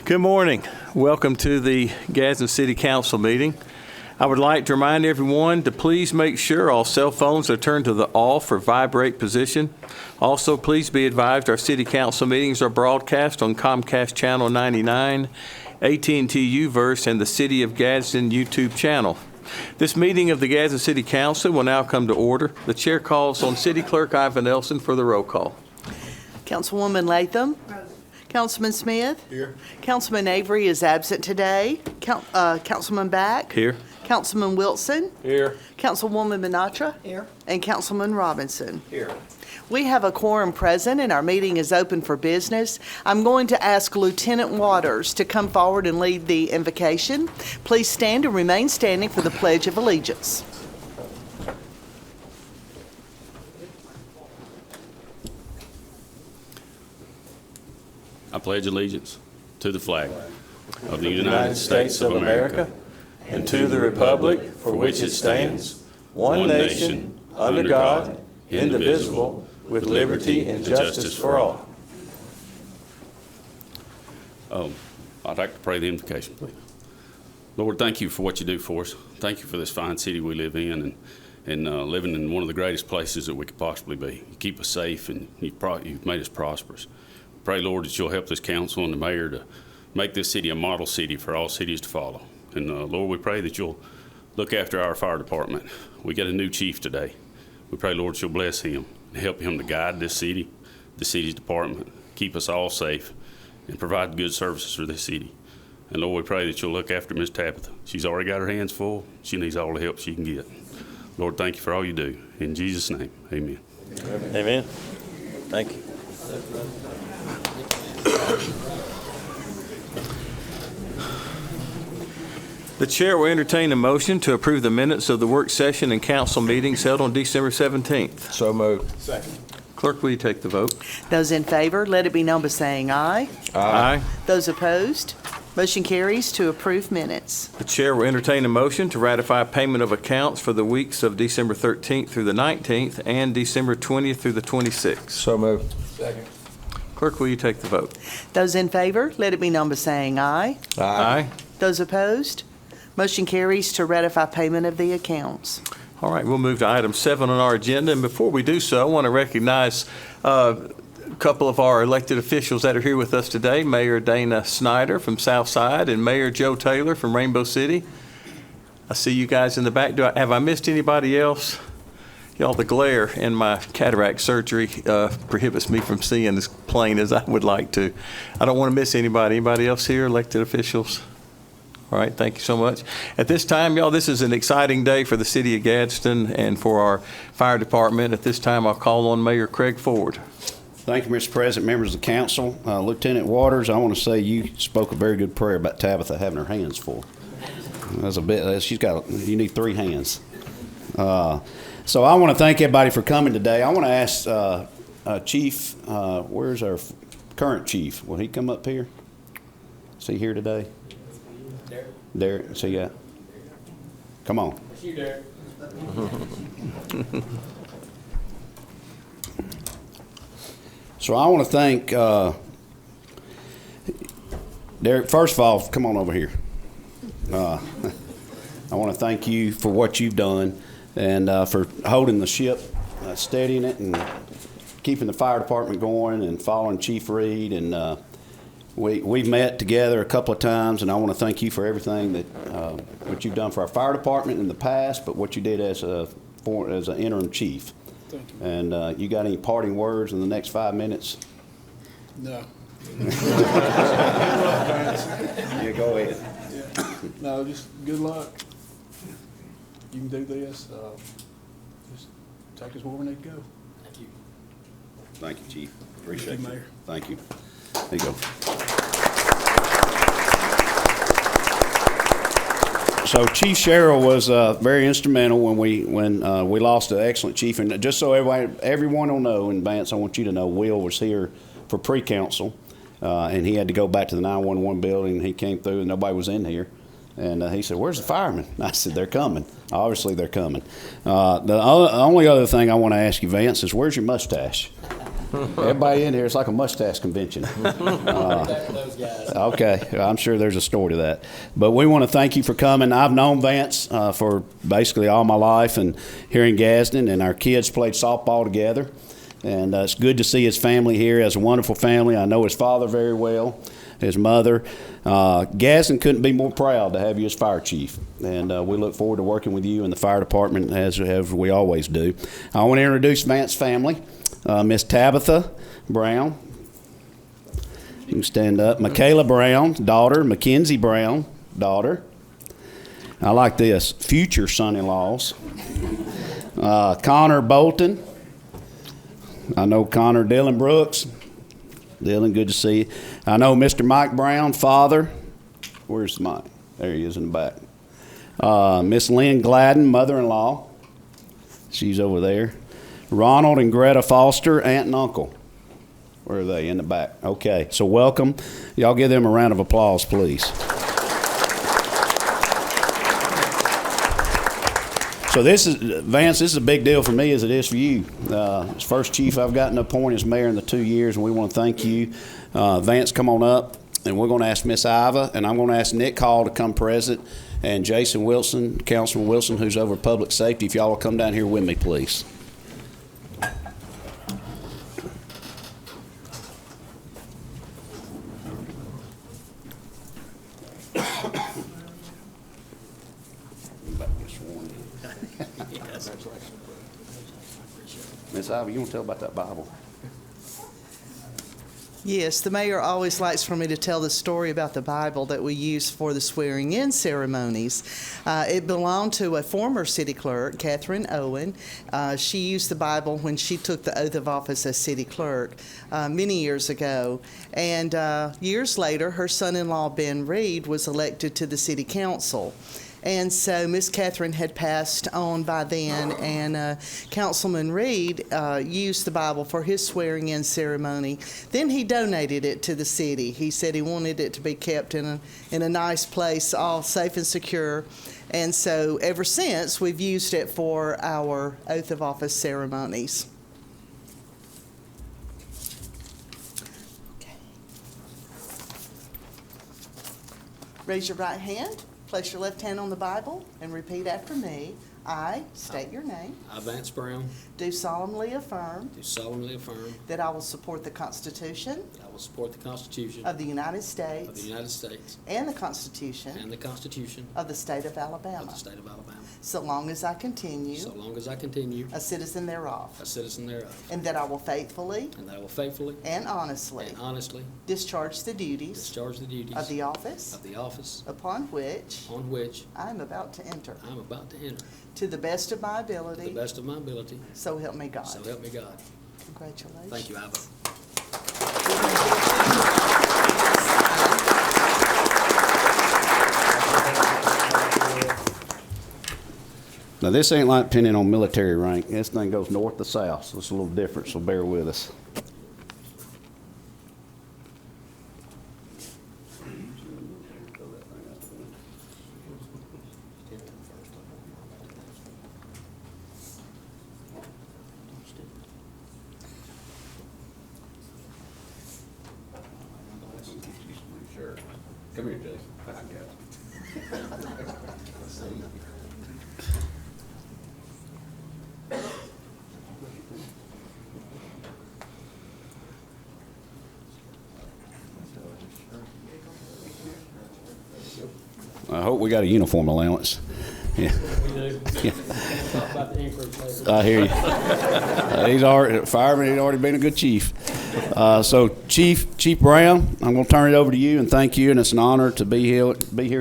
Good morning. Welcome to the Gadsden City Council meeting. I would like to remind everyone to please make sure all cell phones are turned to the off or vibrate position. Also, please be advised our City Council meetings are broadcast on Comcast Channel 99, AT&T Uverse, and the City of Gadsden YouTube channel. This meeting of the Gadsden City Council will now come to order. The chair calls on City Clerk Ivan Nelson for the roll call. Councilwoman Latham. Councilman Smith. Here. Councilman Avery is absent today. Councilman Back. Here. Councilman Wilson. Here. Councilwoman Minatra. Here. And Councilman Robinson. Here. We have a quorum present and our meeting is open for business. I'm going to ask Lieutenant Waters to come forward and lead the invocation. Please stand and remain standing for the Pledge of Allegiance. I pledge allegiance to the flag of the United States of America and to the republic for which it stands, one nation, under God, indivisible, with liberty and justice for all. I'd like to pray the invocation, please. Lord, thank you for what you do for us. Thank you for this fine city we live in and living in one of the greatest places that we could possibly be. You keep us safe and you've made us prosperous. Pray, Lord, that you'll help this council and the mayor to make this city a model city for all cities to follow. And Lord, we pray that you'll look after our fire department. We got a new chief today. We pray, Lord, that you'll bless him and help him to guide this city, the city's department, keep us all safe, and provide good services for this city. And Lord, we pray that you'll look after Miss Tabitha. She's already got her hands full. She needs all the help she can get. Lord, thank you for all you do. In Jesus' name, amen. Amen. Thank you. The chair will entertain a motion to approve the minutes of the work session and council meetings held on December 17th. So moved. Second. Clerk, will you take the vote? Those in favor, let it be known by saying aye. Aye. Those opposed, motion carries to approve minutes. The chair will entertain a motion to ratify payment of accounts for the weeks of December 13th through the 19th and December 20th through the 26th. So moved. Second. Clerk, will you take the vote? Those in favor, let it be known by saying aye. Aye. Those opposed, motion carries to ratify payment of the accounts. All right, we'll move to item 7 on our agenda. And before we do so, I want to recognize a couple of our elected officials that are here with us today, Mayor Dana Snyder from Southside and Mayor Joe Taylor from Rainbow City. I see you guys in the back. Have I missed anybody else? Y'all, the glare in my cataract surgery prohibits me from seeing as plain as I would like to. I don't want to miss anybody. Anybody else here, elected officials? All right, thank you so much. At this time, y'all, this is an exciting day for the city of Gadsden and for our fire department. At this time, I'll call on Mayor Craig Ford. Thank you, Mr. President, members of the council. Lieutenant Waters, I want to say you spoke a very good prayer about Tabitha having her hands full. That's a bit. You need 3 hands. So I want to thank everybody for coming today. I want to ask Chief, where's our current chief? Will he come up here? Is he here today? Derek, so yeah. Come on. It's you, Derek. So I want to thank Derek. First of all, come on over here. I want to thank you for what you've done and for holding the ship, steadying it, and keeping the fire department going, and following Chief Reed. And we've met together a couple of times, and I want to thank you for everything that what you've done for our fire department in the past, but what you did as an interim chief. Thank you. And you got any parting words in the next 5 minutes? No. Yeah, go ahead. Yeah. No, just good luck. You can do this. Just take us where we need to go. Thank you. Thank you, Chief. Appreciate Thank you, it. Mayor. Thank you. There you go. So Chief Sherrill was very instrumental when we lost an excellent chief. And just so everyone will know in advance, I want you to know Will was here for pre-council, and he had to go back to the 911 building. He came through and nobody was in here. And he said, "Where's the firemen?" I said, "They're coming. Obviously, they're coming." The only other thing I want to ask you, Vance, is where's your mustache? Everybody in here, it's like a mustache convention. Okay, I'm sure there's a story to that. But we want to thank you for coming. I've known Vance for basically all my life and here in Gadsden, and our kids played softball together. And it's good to see his family here. He has a wonderful family. I know his father very well, his mother. Gadsden couldn't be more proud to have you as fire chief. And we look forward to working with you in the fire department as we always do. I want to introduce Vance's family. Miss Tabitha Brown. You can stand up. Michaela Brown, daughter. Mackenzie Brown, daughter. I like this. Future son-in-laws. Connor Bolton. I know Connor. Dylan Brooks. Dylan, good to see you. I know Mr. Mike Brown, father. Where's Mike? There he is in the back. Miss Lynn Gladden, mother-in-law. She's over there. Ronald and Greta Foster, aunt and uncle. Where are they? In the back. Okay, so welcome. Y'all give them a round of applause, please. So this is, Vance, this is a big deal for me as it is for you. It's first chief I've gotten appointed as mayor in the 2 years, and we want to thank you. Vance, come on up, and we're going to ask Miss Iva, and I'm going to ask Nick Hall to come present, and Jason Wilson, Councilman Wilson, who's over public safety, if y'all will come down here with me, please. Miss Ivy, you want to tell about that Bible? Yes, the mayor always likes for me to tell the story about the Bible that we use for the swearing-in ceremonies. It belonged to a former city clerk, Catherine Owen. She used the Bible when she took the oath of office as city clerk many years ago. And years later, her son-in-law, Ben Reed, was elected to the city council. And so Miss Catherine had passed on by then, and Councilman Reed used the Bible for his swearing-in ceremony. Then he donated it to the city. He said he wanted it to be kept in a nice place, all safe and secure. And so ever since, we've used it for our oath of office ceremonies. Okay. Raise your right hand. Place your left hand on the Bible and repeat after me. I state your name. I, Vance Brown, Do solemnly affirm do solemnly affirm that I will support the Constitution that I will support the Constitution of the United of the States United States and the Constitution and the Constitution of the State of of Alabama, the State of Alabama, so long as I continue so long as I continue a citizen thereof, a citizen thereof, and that I will faithfully and that I will faithfully and honestly and honestly discharge the duties discharge the duties of the office upon which on which I am about to enter, I am about to enter, to the best of my to the ability, best of my ability, so help me God. so help me God. Congratulations. Thank you, Iva. Now, this ain't like pinning on military rank. This thing goes north to south, so it's a little different, so bear with us. Come here, Jason. I got you. I hope we got a uniform allowance. Yeah. Yeah. I hear you. Fireman, he's already been a good chief. So Chief Brown, I'm going to turn it over to you and thank you, and it's an honor to be here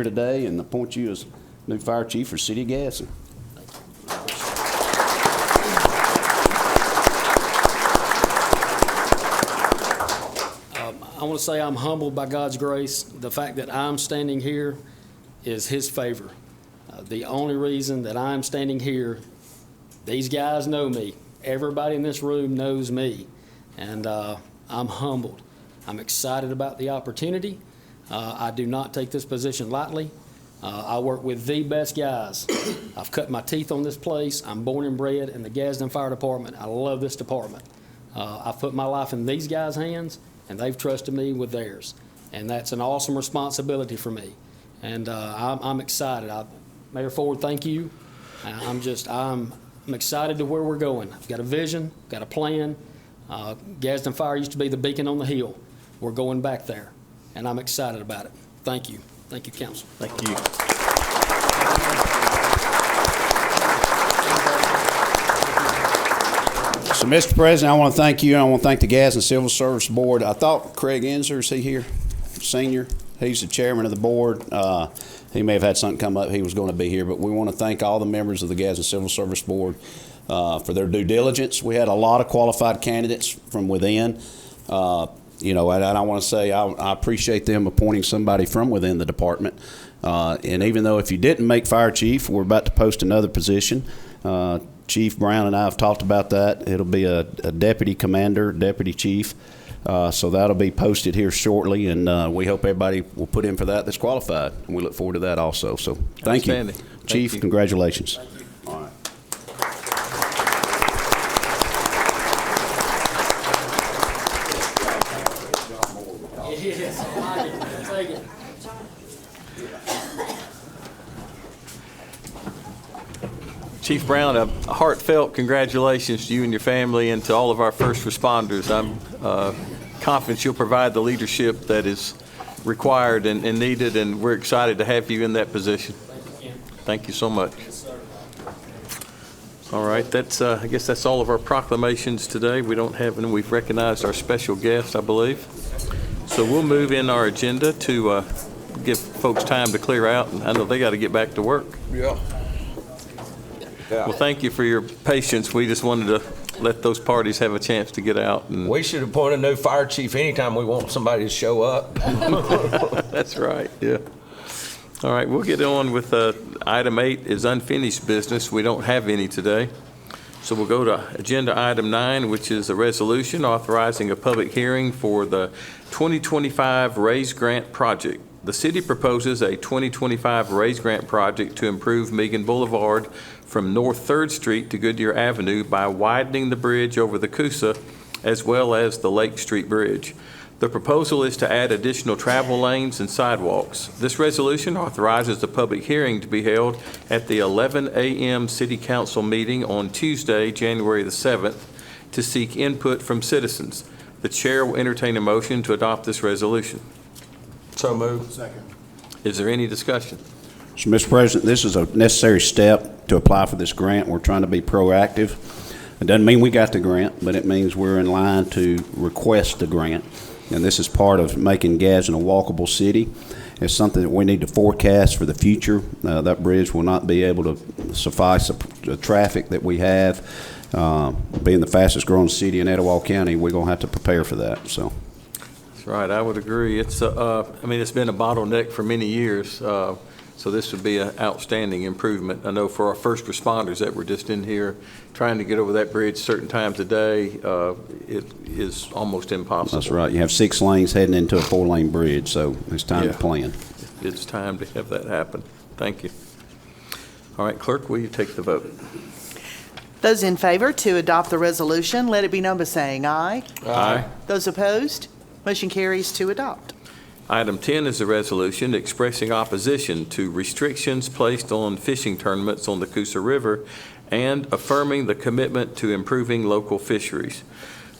today and appoint you as new fire chief for City of Gadsden. I want to say I'm humbled by God's grace. The fact that I'm standing here is His favor. The only reason that I'm standing here, these guys know me. Everybody in this room knows me. And I'm humbled. I'm excited about the opportunity. I do not take this position lightly. I work with the best guys. I've cut my teeth on this place. I'm born and bred in the Gadsden Fire Department. I love this department. I've put my life in these guys' hands, and they've trusted me with theirs. And that's an awesome responsibility for me. And I'm excited. Mayor Ford, thank you. I'm excited to where we're going. I've got a vision, got a plan. Gadsden Fire used to be the beacon on the hill. We're going back there, and I'm excited about it. Thank you. Thank you, council. Thank you. So, Mr. President, I want to thank you, and I want to thank the Gadsden Civil Service Board. I thought Craig Enzer, is he here, Senior? He's the chairman of the board. He may have had something come up. He was going to be here, but we want to thank all the members of the Gadsden Civil Service Board for their due diligence. We had a lot of qualified candidates from within. And I want to say I appreciate them appointing somebody from within the department. And even though if you didn't make fire chief, we're about to post another position. Chief Brown and I have talked about that. It'll be a deputy commander, deputy chief. So that'll be posted here shortly, and we hope everybody will put in for that that's qualified. And we look forward to that also. So thank you, Chief. Thank you. Congratulations. Thank you. All right. Yes, I like it. I'll take it. Chief Brown, a heartfelt congratulations to you and your family and to all of our first responders. I'm confident you'll provide the leadership that is required and needed, and we're excited to have you in that position. Thank you, Ken. Thank you so much. Yes, sir. All right, that's I guess that's all of our proclamations today. We don't have any. We've recognized our special guest, I believe. So we'll move in our agenda to give folks time to clear out, and I know they got to get back to work. Yeah. Well, thank you for your patience. We just wanted to let those parties have a chance to get out. And We should appoint a new fire chief anytime we want somebody to show up. that's right, yeah. All right, we'll get on with item 8 is unfinished business. We don't have any today. So we'll go to agenda item 9, which is a resolution authorizing a public hearing for the 2025 Raise Grant Project. The city proposes a 2025 Raise Grant project to improve Meagan Boulevard from North 3rd Street to Goodyear Avenue by widening the bridge over the Coosa as well as the Lake Street Bridge. The proposal is to add additional travel lanes and sidewalks. This resolution authorizes the public hearing to be held at the 11 a.m. City Council meeting on Tuesday, January the 7th, to seek input from citizens. The chair will entertain a motion to adopt this resolution. So moved. Second. Is there any discussion? So, Mr. President, this is a necessary step to apply for this grant. We're trying to be proactive. It doesn't mean we got the grant, but it means we're in line to request the grant. And this is part of making Gadsden a walkable city. It's something that we need to forecast for the future. That bridge will not be able to suffice the traffic that we have. Being the fastest growing city in Etowah County, we're going to have to prepare for that. So. That's right, I would agree. It's, it's been a bottleneck for many years. So this would be an outstanding improvement. I know for our first responders that were just in here trying to get over that bridge certain times a day, it is almost impossible. That's right. You have 6 lanes heading into a 4-lane bridge, so it's time Yeah. to plan. It's time to have that happen. Thank you. All right, clerk, will you take the vote? Those in favor to adopt the resolution, let it be known by saying aye. Aye. Those opposed, motion carries to adopt. Item 10 is a resolution expressing opposition to restrictions placed on fishing tournaments on the Coosa River and affirming the commitment to improving local fisheries.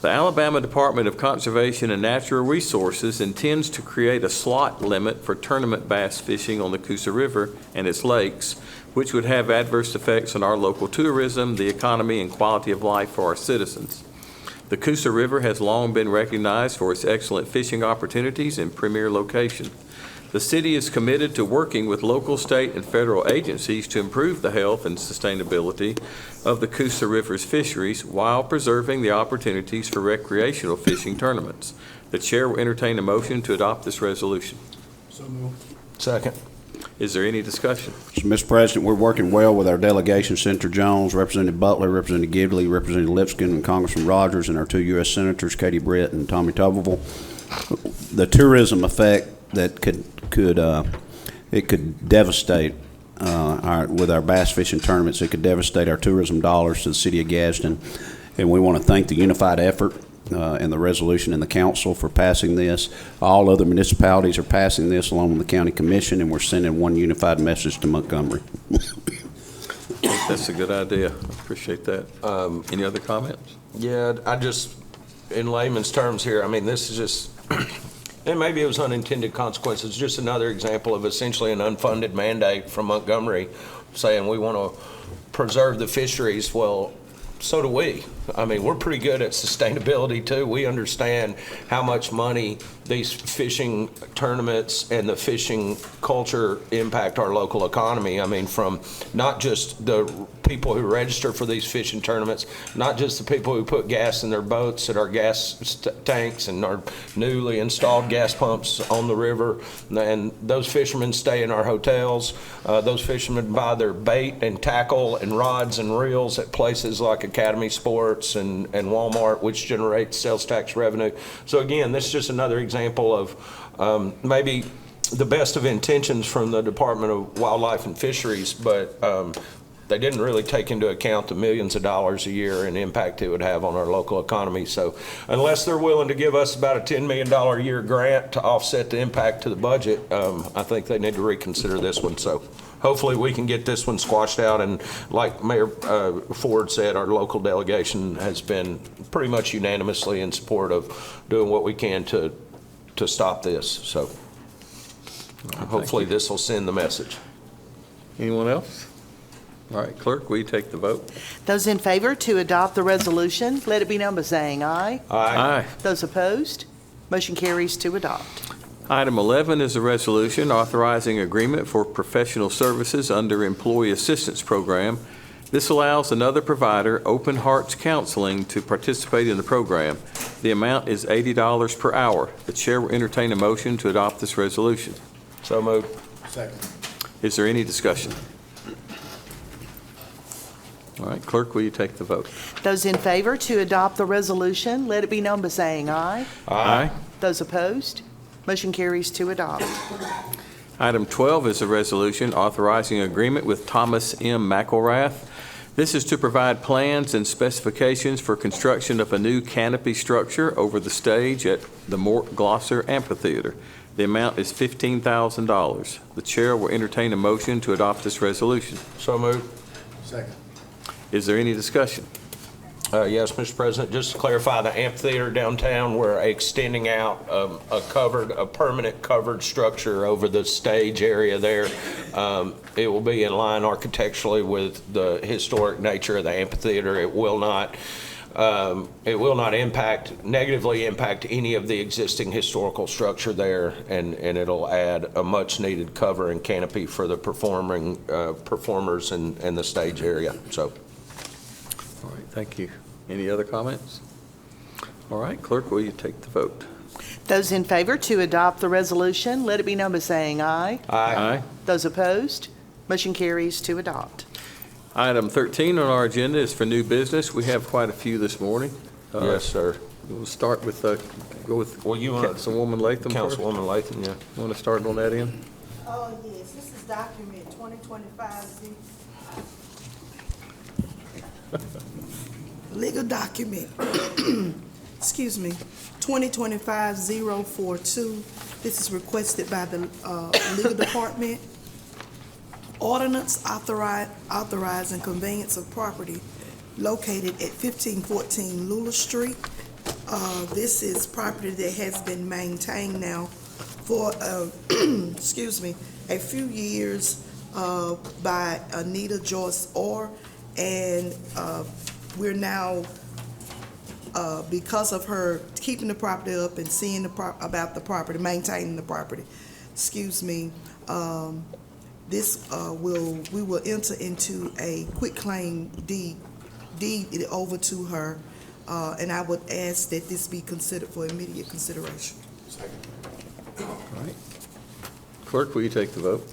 The Alabama Department of Conservation and Natural Resources intends to create a slot limit for tournament bass fishing on the Coosa River and its lakes, which would have adverse effects on our local tourism, the economy, and quality of life for our citizens. The Coosa River has long been recognized for its excellent fishing opportunities and premier location. The city is committed to working with local, state, and federal agencies to improve the health and sustainability of the Coosa River's fisheries while preserving the opportunities for recreational fishing tournaments. The chair will entertain a motion to adopt this resolution. So moved. Second. Is there any discussion? So, Mr. President, we're working well with our delegation, Senator Jones, Representative Butler, Representative Gidley, Representative Lipscomb, and Congressman Rogers, and our 2 U.S. Senators, Katie Britt and Tommy Tuberville. The tourism effect that could devastate with our bass fishing tournaments. It could devastate our tourism dollars to the city of Gadsden, and we want to thank the unified effort and the resolution in the council for passing this. All other municipalities are passing this along with the county commission, and we're sending one unified message to Montgomery. That's a good idea. I appreciate that. Any other comments? Yeah, I just, in layman's terms here, I mean, this is just, and maybe it was unintended consequences, just another example of essentially an unfunded mandate from Montgomery saying we want to preserve the fisheries. Well, so do we. I mean, we're pretty good at sustainability too. We understand how much money these fishing tournaments and the fishing culture impact our local economy. I mean, from not just the people who register for these fishing tournaments, not just the people who put gas in their boats at our gas tanks and our newly installed gas pumps on the river, and those fishermen stay in our hotels. Those fishermen buy their bait and tackle and rods and reels at places like Academy Sports and Walmart, which generates sales tax revenue. So again, this is just another example of maybe the best of intentions from the Department of Wildlife and Fisheries, but they didn't really take into account the millions of dollars a year and impact it would have on our local economy. So unless they're willing to give us about a $10 million a year grant to offset the impact to the budget, I think they need to reconsider this one. So hopefully we can get this one squashed out. And like Mayor Ford said, our local delegation has been pretty much unanimously in support of doing what we can to stop this. So hopefully this will send the message. Anyone else? All right, clerk, will you take the vote? Those in favor to adopt the resolution, let it be known by saying aye. Aye. Those opposed, motion carries to adopt. Item 11 is a resolution authorizing agreement for professional services under Employee Assistance Program. This allows another provider, Open Hearts Counseling, to participate in the program. The amount is $80 per hour. The chair will entertain a motion to adopt this resolution. So moved. Second. Is there any discussion? All right, clerk, will you take the vote? Those in favor to adopt the resolution, let it be known by saying aye. Aye. Those opposed, motion carries to adopt. Item 12 is a resolution authorizing agreement with Thomas M. McElrath. This is to provide plans and specifications for construction of a new canopy structure over the stage at the Mort Glosser Amphitheater. The amount is $15,000. The chair will entertain a motion to adopt this resolution. So moved. Second. Is there any discussion? Yes, Mr. President, just to clarify, the amphitheater downtown, we're extending out a permanent covered structure over the stage area there. It will be in line architecturally with the historic nature of the amphitheater. It will not negatively impact any of the existing historical structure there, and it'll add a much needed cover and canopy for the performers and the stage area. So. All right, thank you. Any other comments? All right, clerk, will you take the vote? Those in favor to adopt the resolution, let it be known by saying aye. Aye. Those opposed, motion carries to adopt. Item 13 on our agenda is for new business. We have quite a few this morning. Yes, sir. We'll start with, go with Well, you want Councilwoman Latham first. Councilwoman Latham, yeah. Want to start on that end? Oh, yes, this is document 2025Z. Legal document, excuse me, 2025-042. This is requested by the legal department. Ordinance authorizing conveyance of property located at 1514 Lula Street. This is property that has been maintained now for, excuse me, a few years by Anita Joyce Orr, and we're now, because of her keeping the property up and seeing about the property, maintaining the property, excuse me, we will enter into a quitclaim deed it over to her, and I would ask that this be considered for immediate consideration. All right. Clerk, will you take the vote?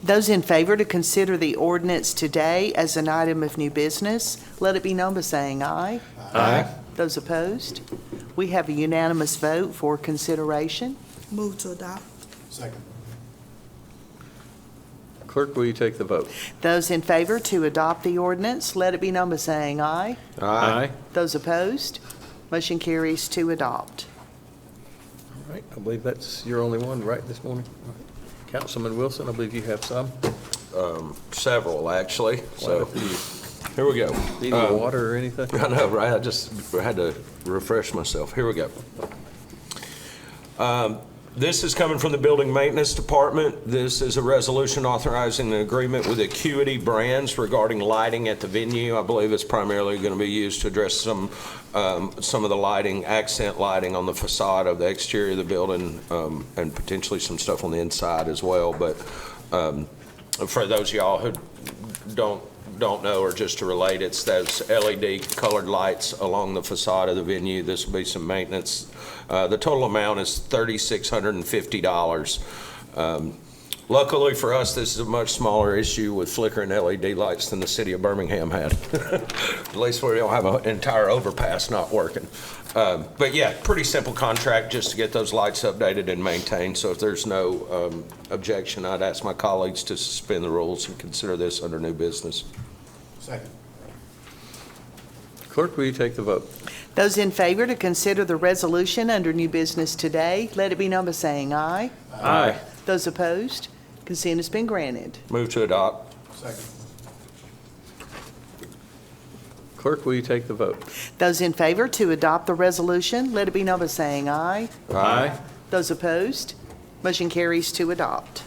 Those in favor to consider the ordinance today as an item of new business, let it be known by saying aye. Aye. Those opposed, we have a unanimous vote for consideration. Move to adopt. Second. Clerk, will you take the vote? Those in favor to adopt the ordinance, let it be known by saying aye. Aye. Those opposed, Motion carries to adopt. All right, I believe that's your only one, right, this morning? All right. Councilman Wilson, I believe you have some. Several, actually, so here we go. Need any water or anything? I know, right? I just had to refresh myself. Here we go. This is coming from the Building Maintenance Department. This is a resolution authorizing an agreement with Acuity Brands regarding lighting at the venue. I believe it's primarily going to be used to address some of the lighting, accent lighting on the facade of the exterior of the building, and potentially some stuff on the inside as well. But for those of y'all who don't know, or just to relate, it's those LED colored lights along the facade of the venue. This will be some maintenance. The total amount is $3,650. Luckily for us, this is a much smaller issue with flickering LED lights than the city of Birmingham had. At least we don't have an entire overpass not working. But yeah, pretty simple contract just to get those lights updated and maintained. So if there's no objection, I'd ask my colleagues to suspend the rules and consider this under new business. Second. Clerk, will you take the vote? Those in favor to consider the resolution under new business today, let it be known by saying aye. Aye. Those opposed, consent has been granted. Move to adopt. Second. Clerk, will you take the vote? Those in favor to adopt the resolution, let it be known by saying aye. Aye. Those opposed, motion carries to adopt.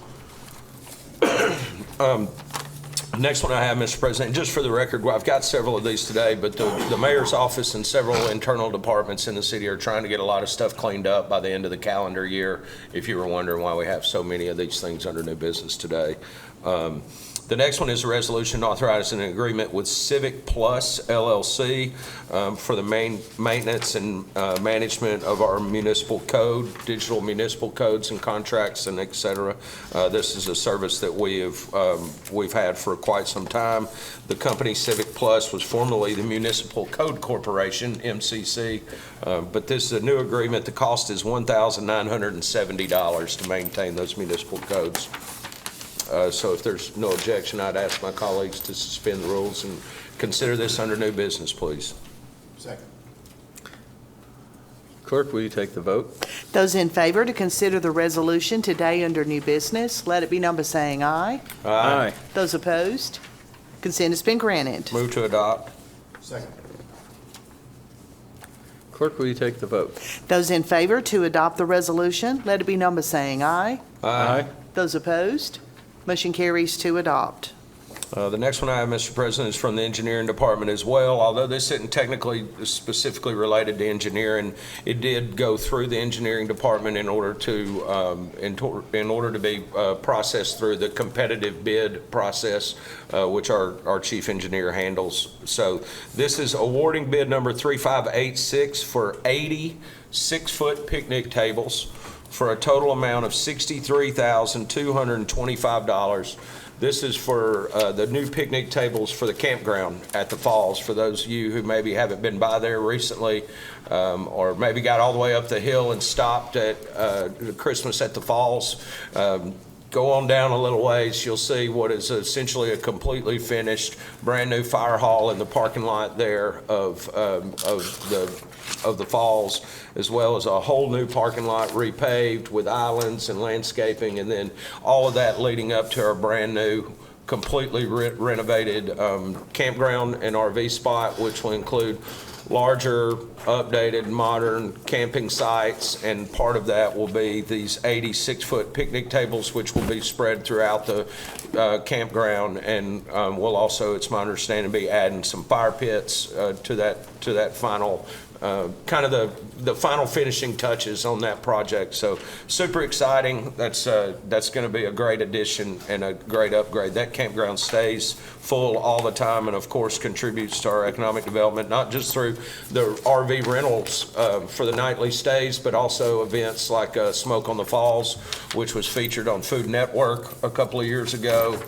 Next one I have, Mr. President, just for the record, well, I've got several of these today, but the mayor's office and several internal departments in the city are trying to get a lot of stuff cleaned up by the end of the calendar year, if you were wondering why we have so many of these things under new business today. The next one is a resolution authorizing an agreement with Civic Plus LLC for the maintenance and management of our municipal code, digital municipal codes and contracts and et cetera. This is a service that we've had for quite some time. The company Civic Plus was formerly the Municipal Code Corporation, MCC, but this is a new agreement. The cost is $1,970 to maintain those municipal codes. So if there's no objection, I'd ask my colleagues to suspend the rules and consider this under new business, please. Second. Clerk, will you take the vote? Those in favor to consider the resolution today under new business, let it be known by saying aye. Aye. Those opposed, consent has been granted. Move to adopt. Second. Clerk, will you take the vote? Those in favor to adopt the resolution, let it be known by saying aye. Aye. Those opposed, motion carries to adopt. The next one I have, Mr. President, is from the engineering department as well. Although this isn't technically specifically related to engineering, it did go through the engineering department in order to be processed through the competitive bid process, which our chief engineer handles. So this is awarding bid number 3586 for 80 6-foot picnic tables for a total amount of $63,225. This is for the new picnic tables for the campground at the falls. For those of you who maybe haven't been by there recently, or maybe got all the way up the hill and stopped at Christmas at the falls, go on down a little ways, you'll see what is essentially a completely finished, brand-new fire hall in the parking lot there of the falls, as well as a whole new parking lot repaved with islands and landscaping, and then all of that leading up to our brand-new, completely renovated campground and RV spot, which will include larger, updated, modern camping sites, and part of that will be these 86-foot picnic tables, which will be spread throughout the campground, and we'll also, it's my understanding, be adding some fire pits to that final kind of the final finishing touches on that project. So super exciting. That's going to be a great addition and a great upgrade. That campground stays full all the time, and of course contributes to our economic development, not just through the RV rentals for the nightly stays, but also events like Smoke on the Falls, which was featured on Food Network a couple of years ago.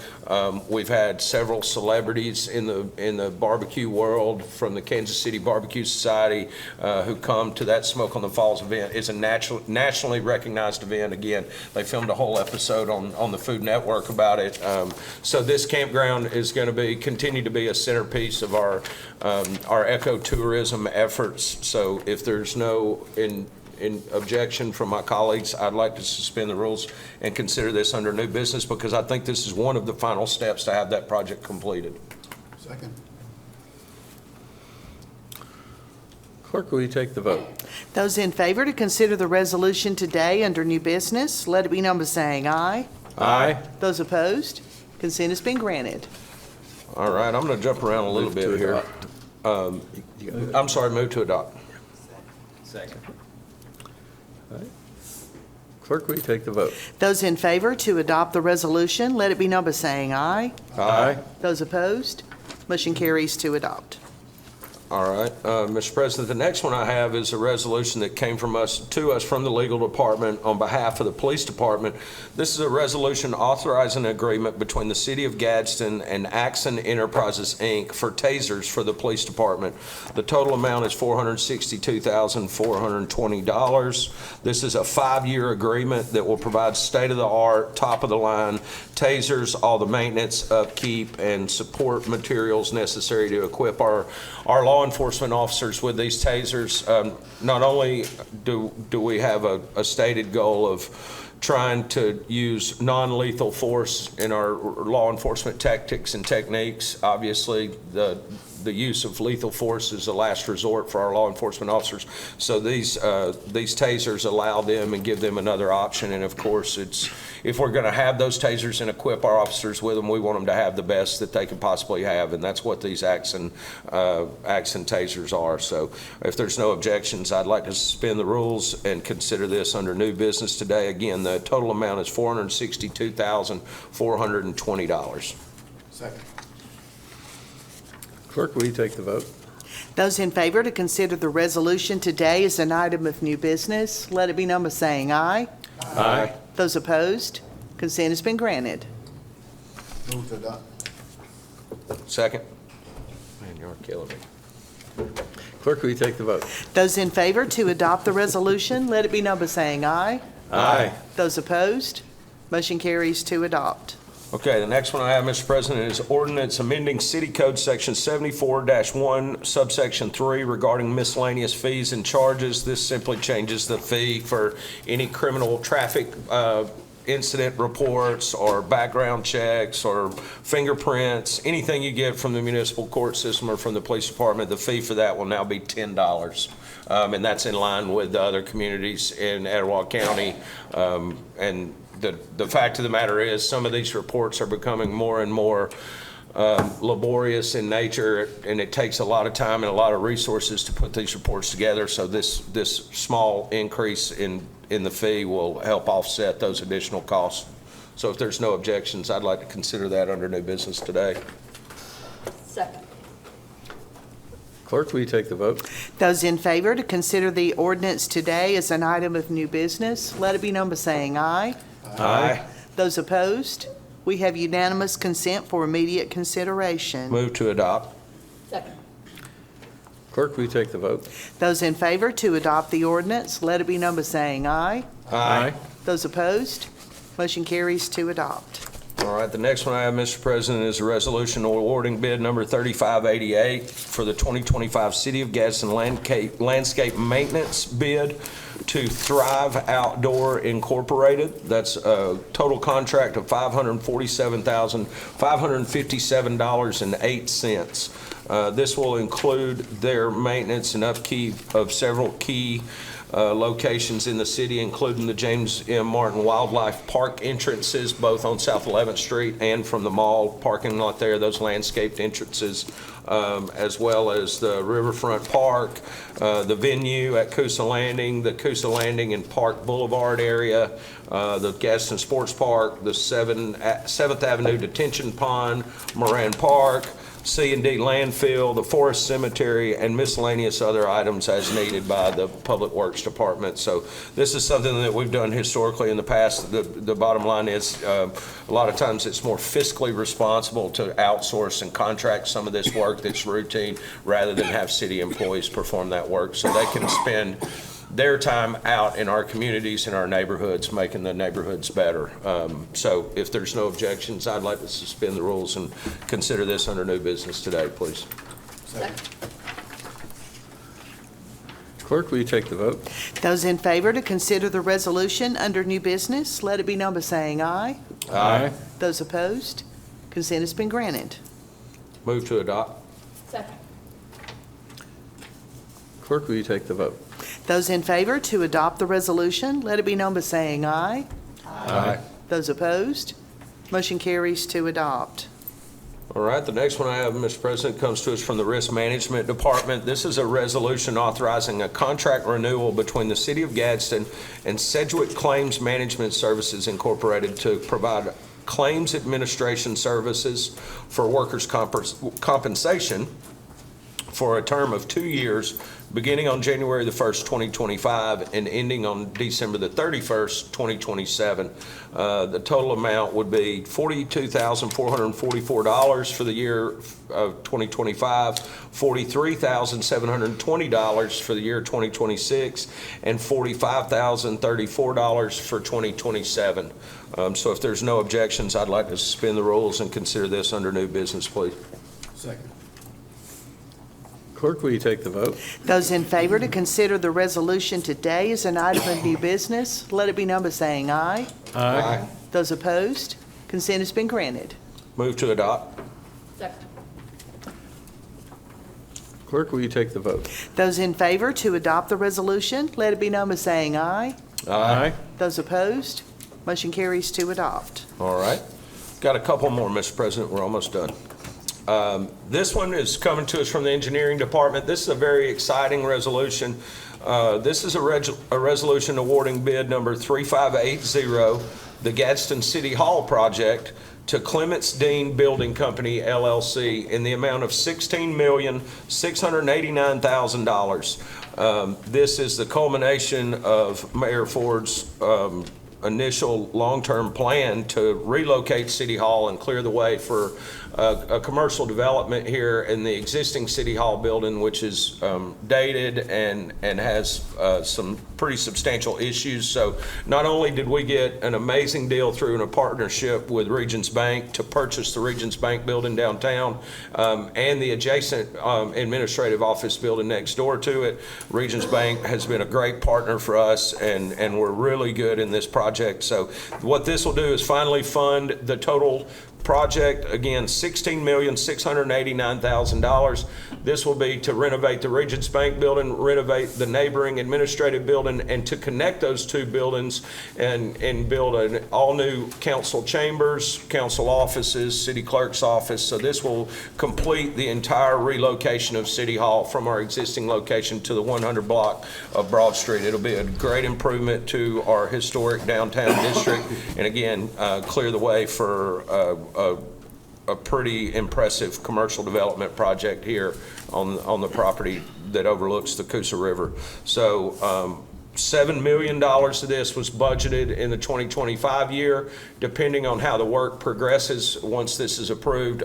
We've had several celebrities in the barbecue world, from the Kansas City Barbecue Society who come to that Smoke on the Falls event. It's a nationally recognized event. Again, they filmed a whole episode on the Food Network about it. So this campground is going to continue to be a centerpiece of our ecotourism efforts. So if there's no in objection from my colleagues, I'd like to suspend the rules and consider this under new business, because I think this is one of the final steps to have that project completed. Second. Clerk, will you take the vote? Those in favor to consider the resolution today under new business, let it be known by saying aye. Aye. Those opposed, consent has been granted. All right, I'm going to jump around a little Move bit to here. adopt. I'm sorry, move to adopt. Second. Clerk, will you take the vote? Those in favor to adopt the resolution, let it be known by saying aye. Aye. Those opposed, motion carries to adopt. All right, Mr. President, the next one I have is a resolution that came to us from the legal department on behalf of the police department. This is a resolution authorizing an agreement between the city of Gadsden and Axon Enterprises, Inc. for tasers for the police department. The total amount is $462,420. This is a 5-year agreement that will provide state-of-the-art, top-of-the-line tasers, all the maintenance, upkeep, and support materials necessary to equip our law enforcement officers with these tasers. Not only do we have a stated goal of trying to use non-lethal force in our law enforcement tactics and techniques, obviously the use of lethal force is a last resort for our law enforcement officers. So these tasers allow them and give them another option. And of course, if we're going to have those tasers and equip our officers with them, we want them to have the best that they can possibly have, and that's what these Axon tasers are. So if there's no objections, I'd like to suspend the rules and consider this under new business today. Again, the total amount is $462,420. Second. Clerk, will you take the vote? Those in favor to consider the resolution today as an item of new business, let it be known by saying aye. Aye. Those opposed, consent has been granted. Move to adopt. Second. Man, you are killing me. Clerk, will you take the vote? Those in favor to adopt the resolution, let it be known by saying aye. Aye. Those opposed, motion carries to adopt. Okay, the next one I have, Mr. President, is ordinance amending City Code Section 74-1, subsection 3, regarding miscellaneous fees and charges. This simply changes the fee for any criminal traffic incident reports or background checks or fingerprints, anything you get from the municipal court system or from the police department. The fee for that will now be $10. And that's in line with the other communities in Etowah County. And the fact of the matter is, some of these reports are becoming more and more laborious in nature, and it takes a lot of time and a lot of resources to put these reports together. So this small increase in the fee will help offset those additional costs. So if there's no objections, I'd like to consider that under new business today. Second. Clerk, will you take the vote? Those in favor to consider the ordinance today as an item of new business, let it be known by saying aye. Aye. Those opposed, we have unanimous consent for immediate consideration. Move to adopt. Second. Clerk, will you take the vote? Those in favor to adopt the ordinance, let it be known by saying aye. Aye. Those opposed, motion carries to adopt. All right, the next one I have, Mr. President, is a resolution awarding bid number 3588 for the 2025 City of Gadsden landscape maintenance bid to Thrive Outdoor Incorporated. That's a total contract of $547,557.08. This will include their maintenance and upkeep of several key locations in the city, including the James M. Martin Wildlife Park entrances, both on South 11th Street and from the mall parking lot there, those landscaped entrances, as well as the Riverfront Park, the venue at Coosa Landing, the Coosa Landing and Park Boulevard area, the Gadsden Sports Park, the 7th Avenue Detention Pond, Moran Park, C&D landfill, the forest cemetery, and miscellaneous other items as needed by the Public Works Department. So this is something that we've done historically in the past. The bottom line is a lot of times it's more fiscally responsible to outsource and contract some of this work that's routine rather than have city employees perform that work, so they can spend their time out in our communities, in our neighborhoods, making the neighborhoods better. So if there's no objections, I'd like to suspend the rules and consider this under new business today, please. Second. Clerk, will you take the vote? Those in favor to consider the resolution under new business, let it be known by saying aye. Aye. Those opposed, consent has been granted. Move to adopt. Second. Clerk, will you take the vote? Those in favor to adopt the resolution, let it be known by saying aye. Aye. Those opposed, motion carries to adopt. All right, the next one I have, Mr. President, comes to us from the Risk Management Department. This is a resolution authorizing a contract renewal between the City of Gadsden and Sedgwick Claims Management Services Incorporated to provide claims administration services for workers' compensation for a term of 2 years, beginning on January the 1st, 2025, and ending on December the 31st, 2027. The total amount would be $42,444 for the year of 2025, $43,720 for the year 2026, and $45,034 for 2027. So if there's no objections, I'd like to suspend the rules and consider this under new business, please. Second. Clerk, will you take the vote? Those in favor to consider the resolution today as an item of new business, let it be known by saying aye. Aye. Those opposed, consent has been granted. Move to adopt. Second. Clerk, will you take the vote? Those in favor to adopt the resolution, let it be known by saying aye. Aye. Those opposed, motion carries to adopt. All right. Got a couple more, Mr. President. We're almost done. This one is coming to us from the Engineering Department. This is a very exciting resolution. This is a resolution awarding bid number 3580, the Gadsden City Hall project, to Clements Dean Building Company, LLC, in the amount of $16,689,000. This is the culmination of Mayor Ford's initial long-term plan to relocate City Hall and clear the way for a commercial development here in the existing City Hall building, which is dated and has some pretty substantial issues. So not only did we get an amazing deal through a partnership with Regions Bank to purchase the Regions Bank building downtown and the adjacent administrative office building next door to it, Regions Bank has been a great partner for us, and we're really good in this project. So what this will do is finally fund the total project, again, $16,689,000. This will be to renovate the Regions Bank building, renovate the neighboring administrative building, and to connect those two buildings and build an all-new council chambers, council offices, city clerk's office. So this will complete the entire relocation of City Hall from our existing location to the 100 block of Broad Street. It'll be a great improvement to our historic downtown district, and again, clear the way for a pretty impressive commercial development project here on the property that overlooks the Coosa River. So $7 million of this was budgeted in the 2025 year. Depending on how the work progresses, once this is approved,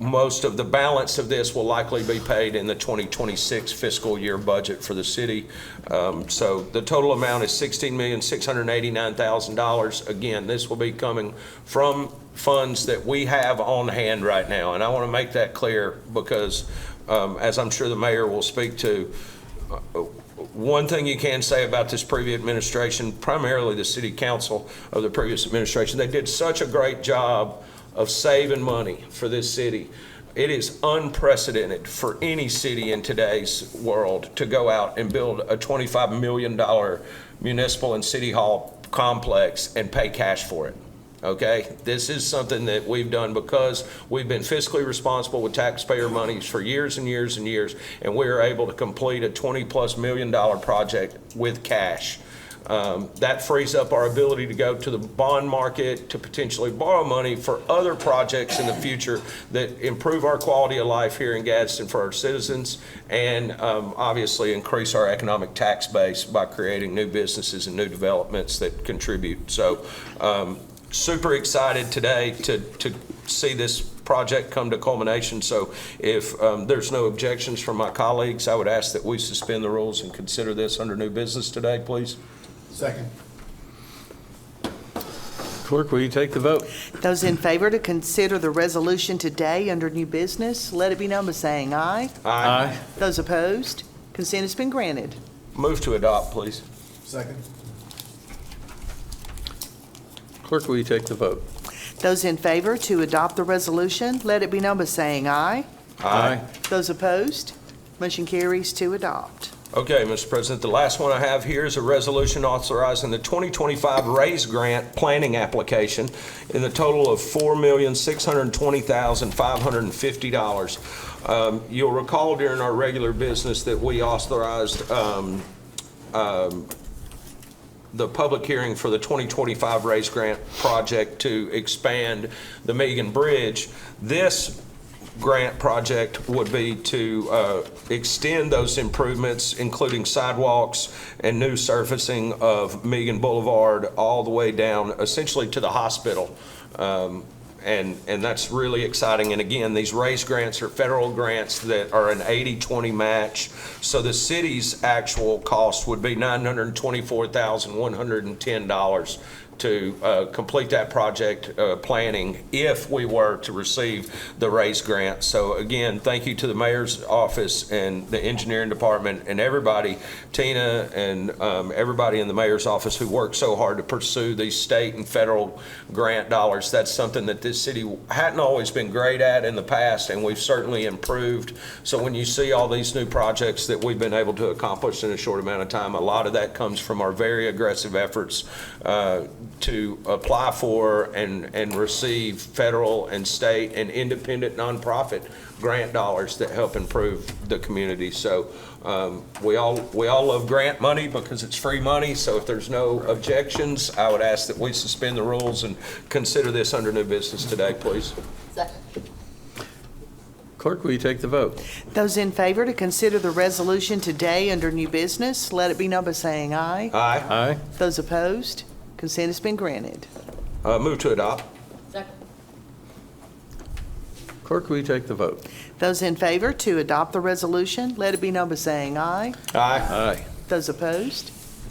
most of the balance of this will likely be paid in the 2026 fiscal year budget for the city. So the total amount is $16,689,000. Again, this will be coming from funds that we have on hand right now. And I want to make that clear because, as I'm sure the mayor will speak to, one thing you can say about this previous administration, primarily the city council of the previous administration, they did such a great job of saving money for this city. It is unprecedented for any city in today's world to go out and build a $25 million municipal and city hall complex and pay cash for it. Okay, this is something that we've done because we've been fiscally responsible with taxpayer monies for years and years and years, and we are able to complete a $20+ million project with cash. That frees up our ability to go to the bond market to potentially borrow money for other projects in the future that improve our quality of life here in Gadsden for our citizens, and obviously increase our economic tax base by creating new businesses and new developments that contribute. So super excited today to see this project come to culmination. So if there's no objections from my colleagues, I would ask that we suspend the rules and consider this under new business today, please. Second. Clerk, will you take the vote? Those in favor to consider the resolution today under new business, let it be known by saying aye. Aye. Those opposed, consent has been granted. Move to adopt, please. Second. Clerk, will you take the vote? Those in favor to adopt the resolution, let it be known by saying aye. Aye. Those opposed, motion carries to adopt. Okay, Mr. President, the last one I have here is a resolution authorizing the 2025 RAISE grant planning application in the total of $4,620,550. You'll recall during our regular business that we authorized the public hearing for the 2025 RAISE grant project to expand the Megan Bridge. This grant project would be to extend those improvements, including sidewalks and new surfacing of Megan Boulevard all the way down essentially to the hospital. And that's really exciting. And again, these RAISE grants are federal grants that are an 80-20 match. So the city's actual cost would be $924,110 to complete that project planning if we were to receive the RAISE grant. So again, thank you to the mayor's office and the engineering department and everybody, Tina and everybody in the mayor's office who worked so hard to pursue these state and federal grant dollars. That's something that this city hadn't always been great at in the past, and we've certainly improved. So when you see all these new projects that we've been able to accomplish in a short amount of time, a lot of that comes from our very aggressive efforts to apply for and receive federal and state and independent nonprofit grant dollars that help improve the community. So we all love grant money because it's free money. So if there's no objections, I would ask that we suspend the rules and consider this under new business today, please. Second. Clerk, will you take the vote? Those in favor to consider the resolution today under new business, let it be known by saying aye. Aye. Aye. Those opposed, consent has been granted. Move to adopt. Second. Clerk, will you take the vote? Those in favor to adopt the resolution, let it be known by saying aye. Aye. Aye. Those opposed,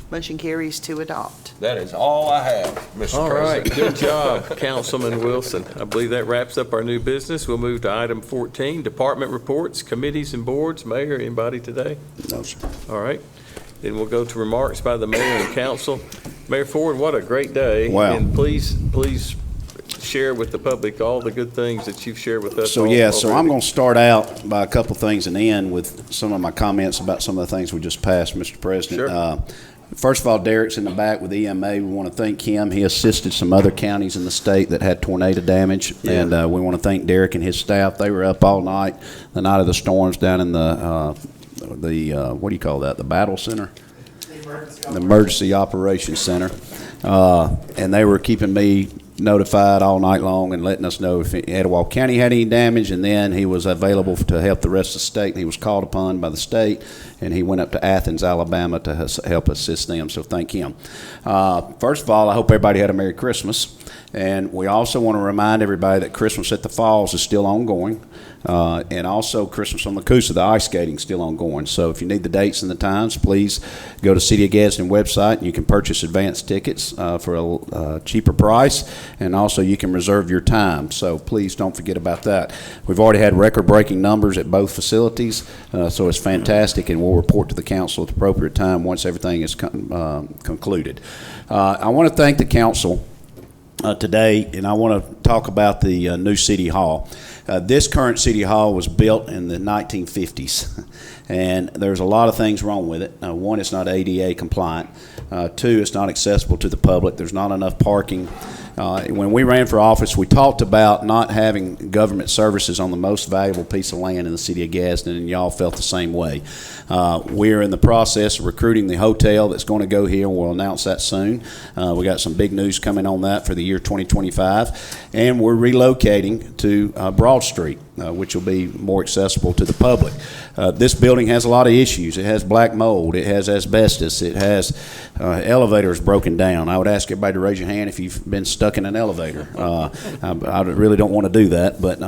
motion carries to adopt. That is all I have, Mr. All right, President. good job, Councilman Wilson. I believe that wraps up our new business. We'll move to item 14, department reports, committees and boards. Mayor, anybody today? No, sir. All right. Then we'll go to remarks by the mayor and council. Mayor Ford, what a great day. Wow. And please share with the public all the good things that you've shared with us. So I'm going to start out by a couple things and end with some of my comments about some of the things we just passed, Mr. President. Sure. First of all, Derek's in the back with EMA. We want to thank him. He assisted some other counties in the state that had tornado damage, Yeah. and we want to thank Derek and his staff. They were up all night, the night of the storms, down in the what do you call that? The battle center, the emergency operations center, and they were keeping me notified all night long and letting us know if Etowah County had any damage, and then he was available to help the rest of the state. He was called upon by the state, and he went up to Athens, Alabama to help assist them, so thank him. First of all, I hope everybody had a Merry Christmas, and we also want to remind everybody that Christmas at the Falls is still ongoing, and also Christmas on the Coosa, the ice skating, is still ongoing. So if you need the dates and the times, please go to City of Gadsden website, and you can purchase advance tickets for a cheaper price, and also you can reserve your time. So please don't forget about that. We've already had record-breaking numbers at both facilities, so it's fantastic, and we'll report to the council at the appropriate time once everything is concluded. I want to thank the council today, and I want to talk about the new City Hall. This current City Hall was built in the 1950s, and there's a lot of things wrong with it. One, it's not ADA compliant. Two, it's not accessible to the public. There's not enough parking. When we ran for office, we talked about not having government services on the most valuable piece of land in the city of Gadsden, and y'all felt the same way. We're in the process of recruiting the hotel that's going to go here, and we'll announce that soon. We got some big news coming on that for the year 2025, and we're relocating to Broad Street, which will be more accessible to the public. This building has a lot of issues. It has black mold. It has asbestos. It has elevators broken down. I would ask everybody to raise your hand if you've been stuck in an elevator. I really don't want to do that, but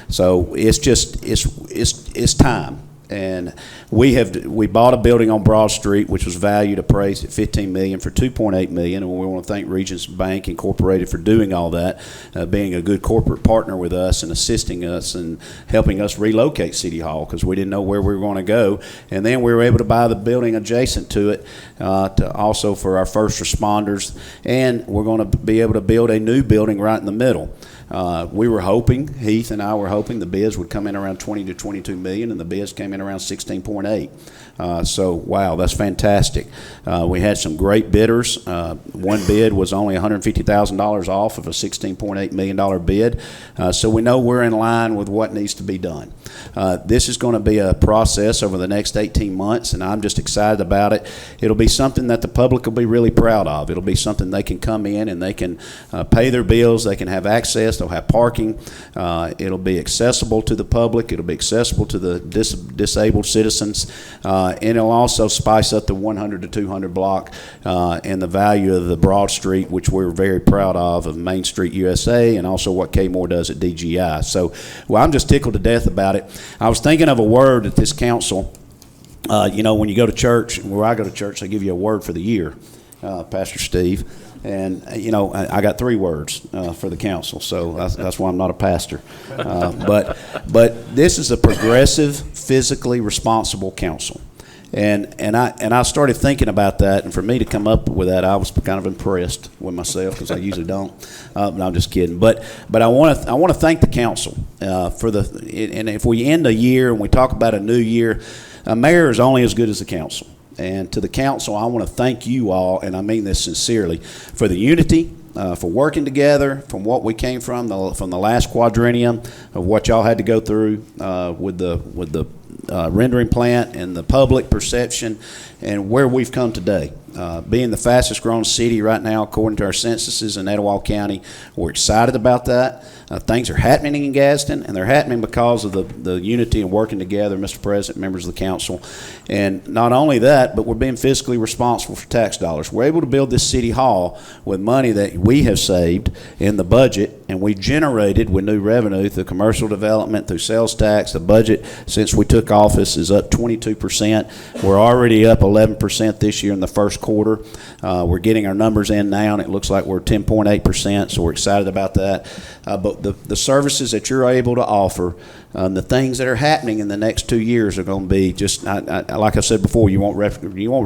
so it's just it's time. And we bought a building on Broad Street, which was valued, appraised at $15 million for $2.8 million, and we want to thank Regions Bank Incorporated for doing all that, being a good corporate partner with us and assisting us and helping us relocate City Hall because we didn't know where we were going to go. And then we were able to buy the building adjacent to it, to also for our first responders, and we're going to be able to build a new building right in the middle. We were hoping, Heath and I were hoping, the bids would come in around 20 to 22 million, and the bids came in around 16.8. So wow, that's fantastic. We had some great bidders. One bid was only $150,000 off of a $16.8 million bid. So we know we're in line with what needs to be done. This is going to be a process over the next 18 months, and I'm just excited about it. It'll be something that the public will be really proud of. It'll be something they can come in and they can pay their bills. They can have access. They'll have parking. It'll be accessible to the public. It'll be accessible to the disabled citizens. And it'll also spice up the 100 to 200 block and the value of the Broad Street, which we're very proud of Main Street USA, and also what Kmore does at DGI. So, well, I'm just tickled to death about it. I was thinking of a word at this council. You know, when you go to church, where I go to church, they give you a word for the year, Pastor Steve. And, you know, I got 3 words for the council, so that's why I'm not a pastor. But this is a progressive, physically responsible council. And I started thinking about that, and for me to come up with that, I was kind of impressed with myself because I usually don't. No, I'm just kidding. But I want to thank the council for and if we end a year and we talk about a new year, a mayor is only as good as the council. And to the council, I want to thank you all, and I mean this sincerely, for the unity, for working together, from what we came from the last quadrennium of what y'all had to go through with the rendering plant and the public perception, and where we've come today. Being the fastest growing city right now, according to our censuses in Etowah County, we're excited about that. Things are happening in Gadsden, and they're happening because of the unity and working together, Mr. President, members of the council. And not only that, but we're being fiscally responsible for tax dollars. We're able to build this city hall with money that we have saved in the budget, and we generated with new revenue through commercial development, through sales tax. The budget, since we took office, is up 22%. We're already up 11% this year in the first quarter. We're getting our numbers in now, and it looks like we're 10.8%, so we're excited about that. But the services that you're able to offer, the things that are happening in the next 2 years are going to be just, like I said before, you won't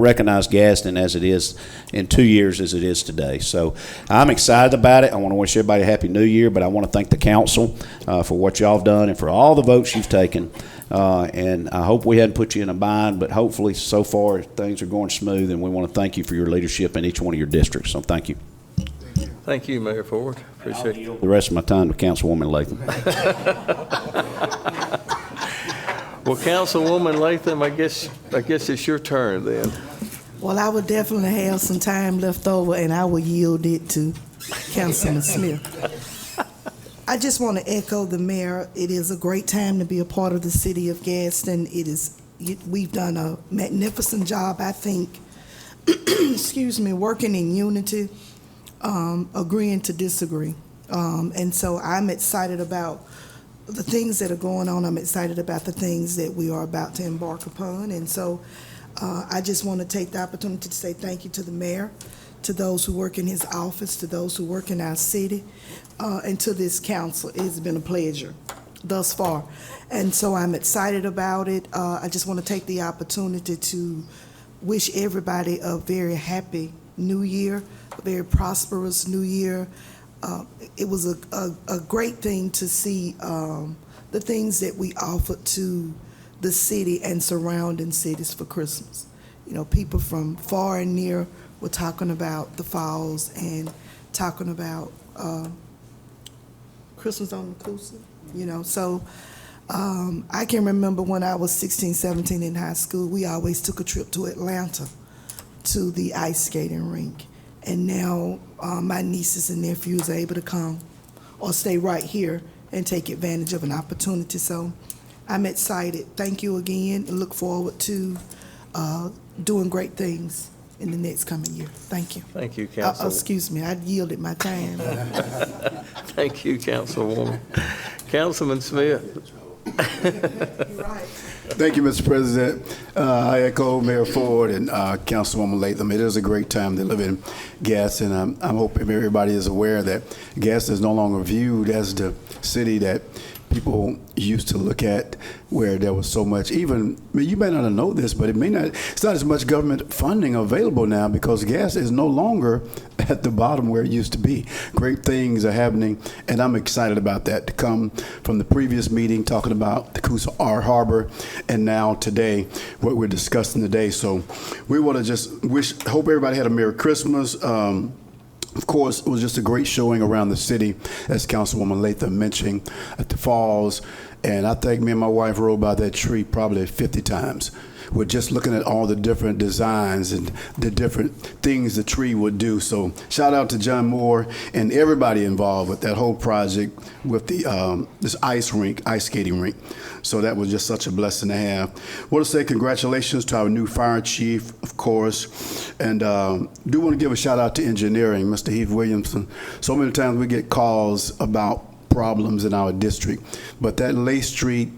recognize Gadsden as it is in 2 years as it is today. So I'm excited about it. I want to wish everybody a Happy New Year, but I want to thank the council for what y'all have done and for all the votes you've taken. And I hope we hadn't put you in a bind, but hopefully so far things are going smooth, and we want to thank you for your leadership in each one of your districts. So thank you. Thank you, Mayor Ford. Appreciate it. The rest of my time to Councilwoman Latham. Well, Councilwoman Latham, I guess it's your turn then. Well, I would definitely have some time left over, and I will yield it to Councilman Smith. I just want to echo the mayor. It is a great time to be a part of the city of Gadsden. We've done a magnificent job, I think, excuse me, working in unity, agreeing to disagree. And so I'm excited about the things that are going on. I'm excited about the things that we are about to embark upon. And so I just want to take the opportunity to say thank you to the mayor, to those who work in his office, to those who work in our city, and to this council. It has been a pleasure thus far. And so I'm excited about it. I just want to take the opportunity to wish everybody a very happy new year, a very prosperous new year. It was a great thing to see the things that we offered to the city and surrounding cities for Christmas. You know, people from far and near were talking about the falls and talking about Christmas on the Coosa, you know. So I can remember when I was 16, 17 in high school, we always took a trip to Atlanta to the ice skating rink. And now my nieces and nephews are able to come or stay right here and take advantage of an opportunity. So I'm excited. Thank you again, and look forward to doing great things in the next coming year. Thank you. Thank you, Council. Excuse me, I yielded my time. Thank you, Councilwoman. Councilman Smith. You're right. Thank you, Mr. President. I echo Mayor Ford and Councilwoman Latham. It is a great time to live in Gadsden. I'm hoping everybody is aware that Gadsden is no longer viewed as the city that people used to look at, where there was so much, even, I mean, you may not know this, but it's not as much government funding available now because Gadsden is no longer at the bottom where it used to be. Great things are happening, and I'm excited about that, to come from the previous meeting talking about the Coosa Harbor, and now today, what we're discussing today. So we want to just hope everybody had a Merry Christmas. Of course, it was just a great showing around the city, as Councilwoman Latham mentioned, at the falls. And I think me and my wife rode by that tree probably 50 times. We're just looking at all the different designs and the different things the tree would do. So shout out to John Moore and everybody involved with that whole project with the this ice skating rink. So that was just such a blessing to have. I want to say congratulations to our new fire chief, of course, and do want to give a shout out to engineering, Mr. Heath Williamson. So many times we get calls about problems in our district, but that Lay Street,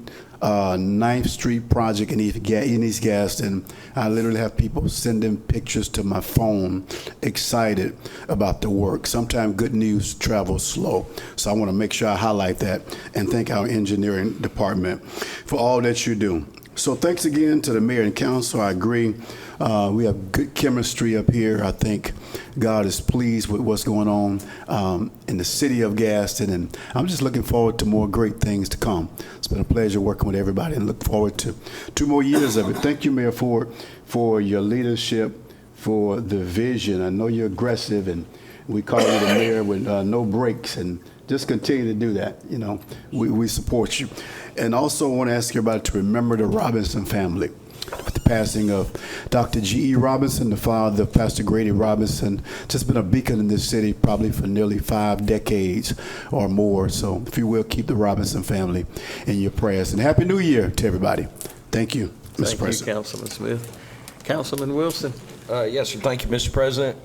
9th Street project in East Gadsden, I literally have people sending pictures to my phone, excited about the work. Sometimes good news travels slow, so I want to make sure I highlight that and thank our engineering department for all that you do. So thanks again to the mayor and council. I agree. We have good chemistry up here. I think God is pleased with what's going on in the city of Gadsden, and I'm just looking forward to more great things to come. It's been a pleasure working with everybody, and look forward to 2 more years of it. Thank you, Mayor Ford, for your leadership, for the vision. I know you're aggressive, and we call you the mayor with no breaks, and just continue to do that. You know, we support you. And also want to ask everybody to remember the Robinson family. With the passing of Dr. G.E. Robinson, the father of Pastor Grady Robinson, just been a beacon in this city probably for nearly 5 decades or more. So if you will, keep the Robinson family in your prayers. And Happy New Year to everybody. Thank you, Mr. President. Thank you, Councilman Smith. Councilman Wilson. Yes, sir. Thank you, Mr. President.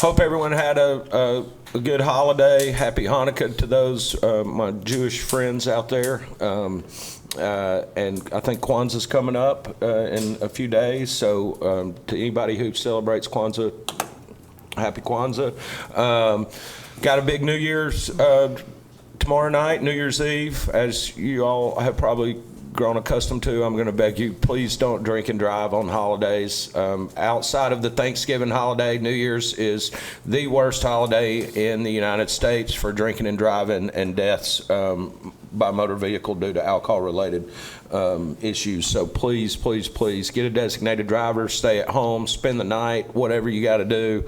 Hope everyone had a good holiday. Happy Hanukkah to those my Jewish friends out there. And I think Kwanzaa's coming up in a few days. So to anybody who celebrates Kwanzaa, happy Kwanzaa. Got a big New Year's tomorrow night, New Year's Eve. As you all have probably grown accustomed to, I'm going to beg you, please don't drink and drive on holidays. Outside of the Thanksgiving holiday, New Year's is the worst holiday in the United States for drinking and driving and deaths by motor vehicle due to alcohol-related issues. So please, please, please get a designated driver, stay at home, spend the night, whatever you got to do.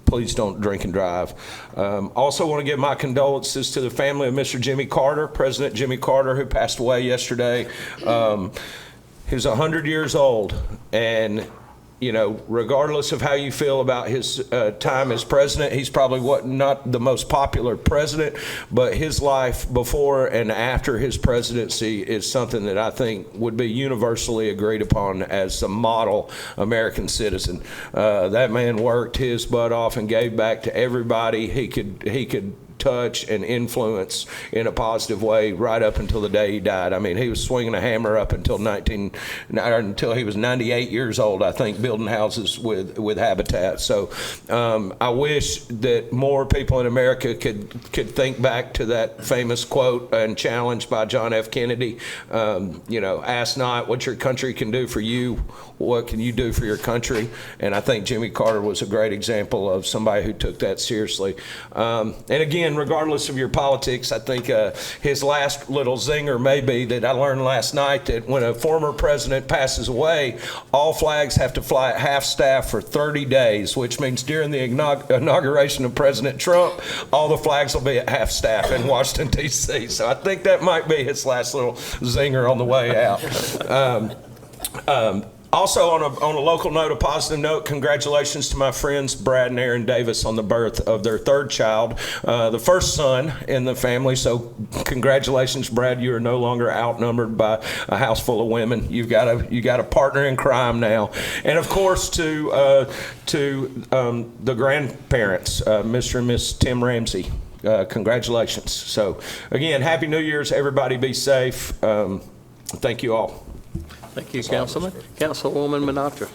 Please don't drink and drive. Also want to give my condolences to the family of Mr. Jimmy Carter, President Jimmy Carter, who passed away yesterday. He was 100 years old, and you know, regardless of how you feel about his time as president, he's probably not the most popular president, but his life before and after his presidency is something that I think would be universally agreed upon as a model American citizen. That man worked his butt off and gave back to everybody he could touch and influence in a positive way right up until the day he died. I mean, he was swinging a hammer up until he was 98 years old, I think, building houses with Habitat. So I wish that more people in America could think back to that famous quote and challenge by John F. Kennedy. You know, ask not what your country can do for you, what can you do for your country? And I think Jimmy Carter was a great example of somebody who took that seriously. And again, again, regardless of your politics, I think his last little zinger may be that I learned last night that when a former president passes away, all flags have to fly at half staff for 30 days, which means during the inauguration of President Trump, all the flags will be at half staff in Washington, D.C. So I think that might be his last little zinger on the way out. Also, on a local note, a positive note, congratulations to my friends Brad and Aaron Davis on the birth of their third child, the first son in the family. So congratulations, Brad. You are no longer outnumbered by a house full of women. You got a partner in crime now. And of course, to the grandparents, Mr. and Miss Tim Ramsey. Congratulations. So again, Happy New Year's. Everybody be safe. Thank you all. Thank you, Councilman. Councilwoman Minatra.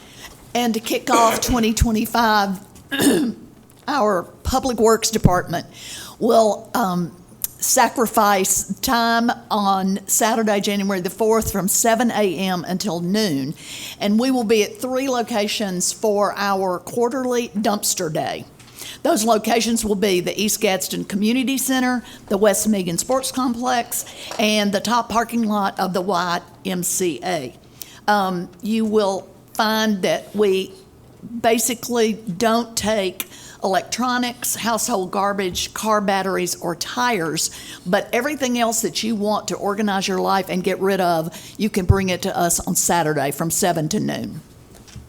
And to kick off 2025, our Public Works Department will sacrifice time on Saturday, January the 4th from 7 a.m. until noon. And we will be at 3 locations for our quarterly dumpster day. Those locations will be the East Gadsden Community Center, the West Megan Sports Complex, and the top parking lot of the YMCA. You will find that we basically don't take electronics, household garbage, car batteries, or tires, but everything else that you want to organize your life and get rid of, you can bring it to us on Saturday from 7 to noon.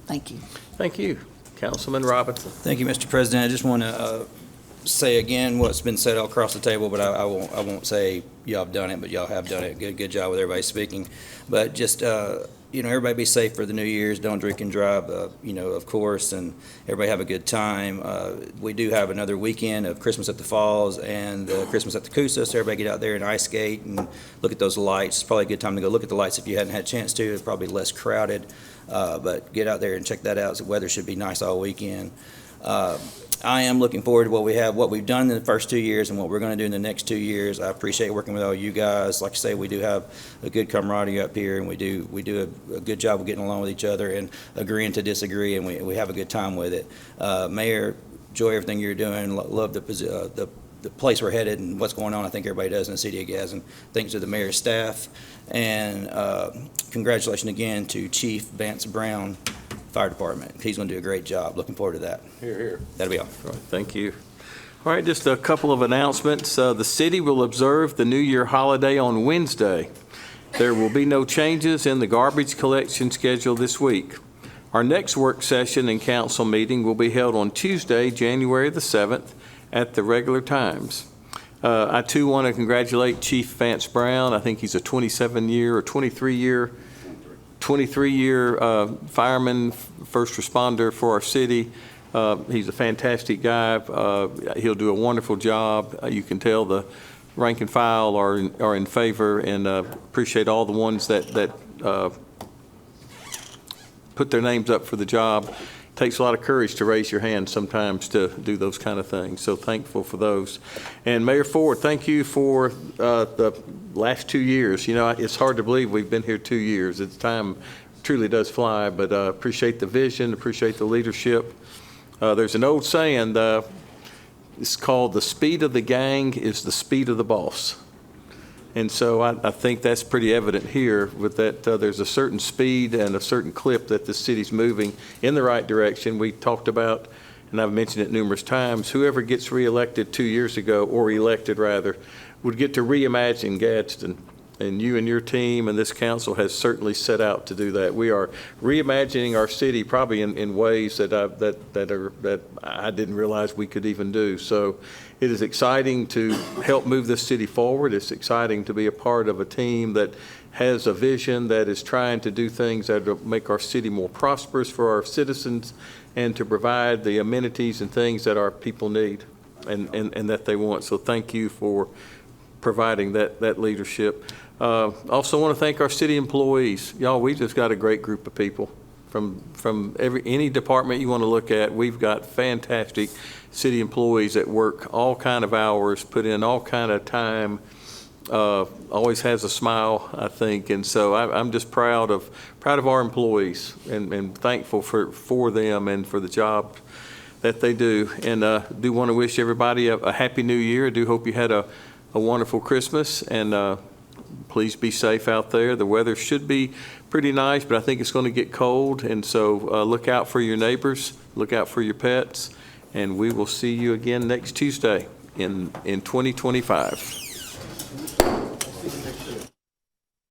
Thank you. Thank you. Councilman Robinson. Thank you, Mr. President. I just want to say again what's been said all across the table, but I won't say y'all have done it, but y'all have done it. Good job with everybody speaking. But just everybody be safe for the New Year's. Don't drink and drive, of course, and everybody have a good time. We do have another weekend of Christmas at the Falls and Christmas at the Coosa, so everybody get out there and ice skate and look at those lights. It's probably a good time to go look at the lights if you hadn't had a chance to. It's probably less crowded, but get out there and check that out. The weather should be nice all weekend. I am looking forward to what we've done in the first 2 years and what we're going to do in the next 2 years. I appreciate working with all you guys. Like I say, we do have a good camaraderie up here, and we do a good job of getting along with each other and agreeing to disagree, and we have a good time with it. Mayor, enjoy everything you're doing. Love the place we're headed and what's going on. I think everybody does in the city of Gadsden. Thanks to the mayor's staff, and congratulations again to Chief Vance Brown, Fire Department. He's going to do a great job. Looking forward to that. Hear, hear. That'll be all. All right, thank you. All right, just a couple of announcements. The city will observe the New Year holiday on Wednesday. There will be no changes in the garbage collection schedule this week. Our next work session and council meeting will be held on Tuesday, January the 7th at the regular times. I too want to congratulate Chief Vance Brown. I think he's a 27-year or 23-year fireman, first responder for our city. He's a fantastic guy. He'll do a wonderful job. You can tell the rank and file are in favor, and appreciate all the ones that put their names up for the job. It takes a lot of courage to raise your hand sometimes to do those kind of things. So thankful for those. And Mayor Ford, thank you for the last 2 years. It's hard to believe we've been here 2 years. Time truly does fly, but appreciate the vision, appreciate the leadership. There's an old saying, it's called the speed of the gang is the speed of the boss. And so I think that's pretty evident here with that there's a certain speed and a certain clip that the city's moving in the right direction. We talked about, and I've mentioned it numerous times, whoever gets reelected 2 years ago, or elected rather, would get to reimagine Gadsden. And you and your team and this council has certainly set out to do that. We are reimagining our city probably in ways that I didn't realize we could even do. So it is exciting to help move this city forward. It's exciting to be a part of a team that has a vision that is trying to do things that will make our city more prosperous for our citizens and to provide the amenities and things that our people need and that they want. So thank you for providing that leadership. Also want to thank our city employees. Y'all, we just got a great group of people from any department you want to look at. We've got fantastic city employees that work all kind of hours, put in all kind of time, always has a smile, I think. And so I'm just proud of our employees and thankful for them and for the job that they do. And do want to wish everybody a happy new year. I do hope you had a wonderful Christmas, and please be safe out there. The weather should be pretty nice, but I think it's going to get cold, and so look out for your neighbors, look out for your pets, and we will see you again next Tuesday in 2025.